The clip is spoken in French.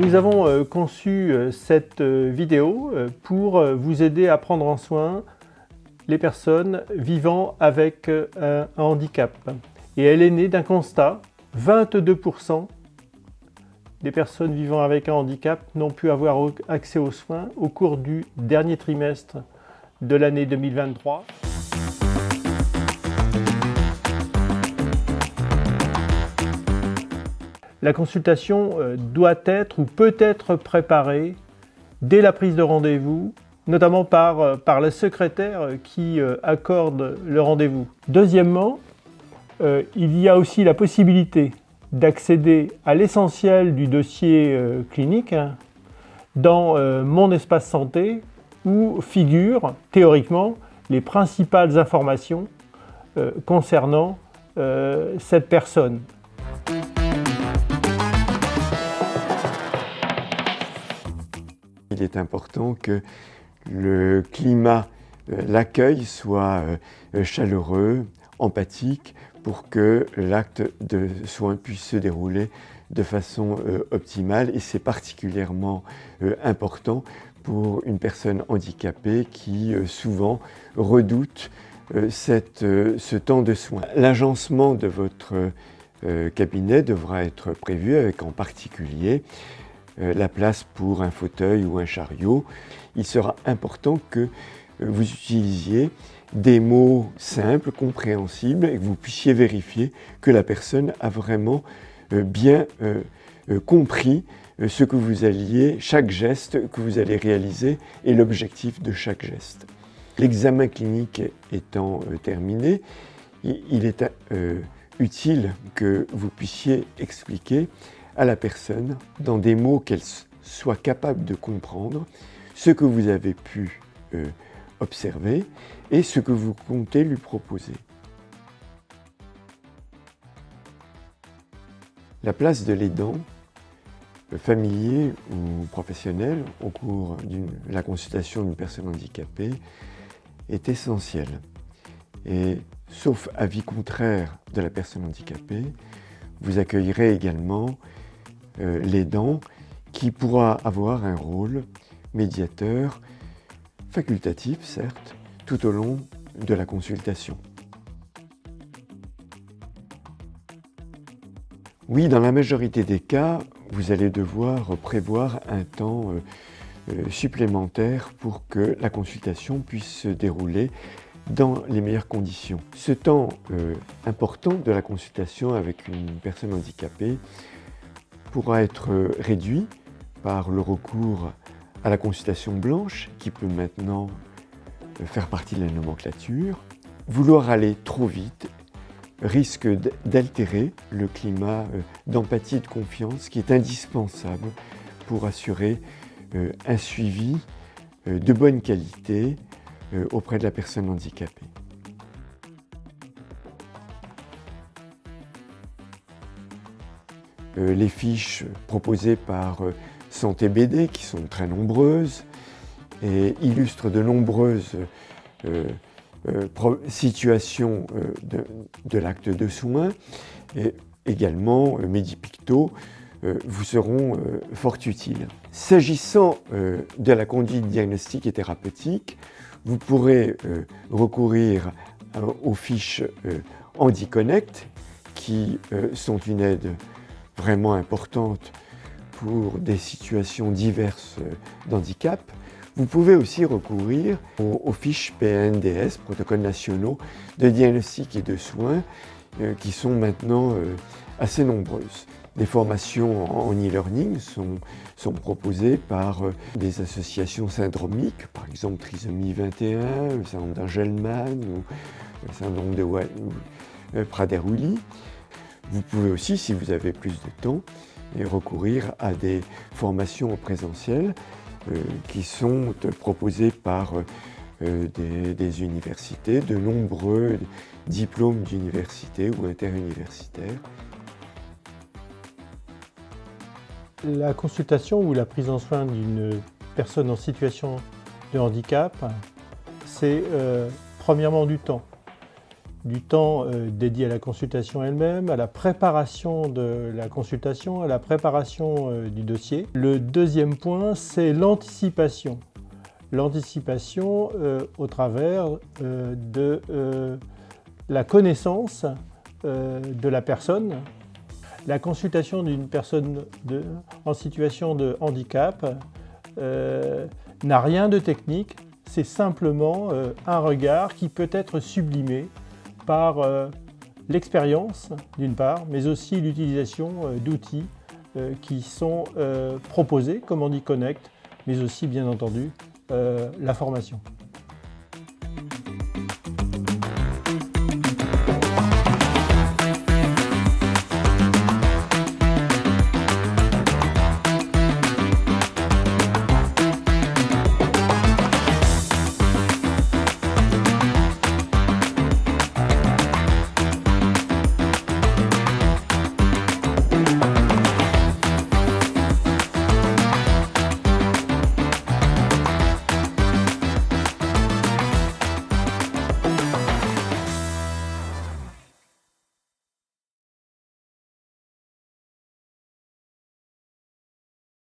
Nous avons conçu cette vidéo pour vous aider à prendre en soin les personnes vivant avec un handicap. Et elle est née d'un constat: 22% des personnes vivant avec un handicap n'ont pu avoir accès aux soins au cours du dernier trimestre de l'année 2023. La consultation doit être ou peut être préparée dès la prise de rendez-vous, notamment par la secrétaire qui accorde le rendez-vous. Deuxièmement, il y a aussi la possibilité d'accéder à l'essentiel du dossier clinique dans Mon Espace Santé, où figurent théoriquement les principales informations concernant cette personne. Il est important que le climat, l'accueil soit chaleureux, empathique, pour que l'acte de soin puisse se dérouler de façon optimale. Et c'est particulièrement important pour une personne handicapée qui souvent redoute ce temps de soin. L'agencement de votre cabinet devra être prévu avec en particulier la place pour un fauteuil ou un chariot. Il sera important que vous utilisiez des mots simples, compréhensibles, et que vous puissiez vérifier que la personne a vraiment bien compris ce que vous alliez, chaque geste que vous allez réaliser et l'objectif de chaque geste. L'examen clinique étant terminé, il est utile que vous puissiez expliquer à la personne, dans des mots qu'elle soit capable de comprendre, ce que vous avez pu observer et ce que vous comptez lui proposer. La place de l'aidant, familier ou professionnel, au cours de la consultation d'une personne handicapée est essentielle. Et sauf avis contraire de la personne handicapée, vous accueillerez également l'aidant qui pourra avoir un rôle médiateur, facultatif certes, tout au long de la consultation. Oui, dans la majorité des cas, vous allez devoir prévoir un temps supplémentaire pour que la consultation puisse se dérouler dans les meilleures conditions. Ce temps important de la consultation avec une personne handicapée pourra être réduit par le recours à la consultation blanche, qui peut maintenant faire partie de la nomenclature. Vouloir aller trop vite risque d'altérer le climat d'empathie et de confiance qui est indispensable pour assurer un suivi de bonne qualité auprès de la personne handicapée. Les fiches proposées par Santé BD, qui sont très nombreuses et illustrent de nombreuses situations de l'acte de soin, et également Medipicto, vous seront fort utiles. S'agissant de la conduite diagnostique et thérapeutique, vous pourrez recourir aux fiches HandiConnect, qui sont une aide vraiment importante pour des situations diverses d'handicap. Vous pouvez aussi recourir aux fiches PNDS, protocoles nationaux de diagnostic et de soins, qui sont maintenant assez nombreuses. Des formations en e-learning sont proposées par des associations syndromiques, par exemple Trisomie 21, le syndrome d'Angelman ou le syndrome de Prader-Willi. Vous pouvez aussi, si vous avez plus de temps, recourir à des formations en présentiel qui sont proposées par des universités, de nombreux diplômes d'université ou interuniversitaires. La consultation ou la prise en soin d'une personne en situation de handicap, c'est premièrement du temps. du temps dédié à la consultation elle-même, à la préparation de la consultation, à la préparation du dossier. Le deuxième point, c'est l'anticipation. L'anticipation au travers de la connaissance de la personne. La consultation d'une personne en situation de handicap n'a rien de technique, c'est simplement un regard qui peut être sublimé par l'expérience d'une part, mais aussi l'utilisation d'outils qui sont proposés, comme on dit Connect, mais aussi bien entendu la formation.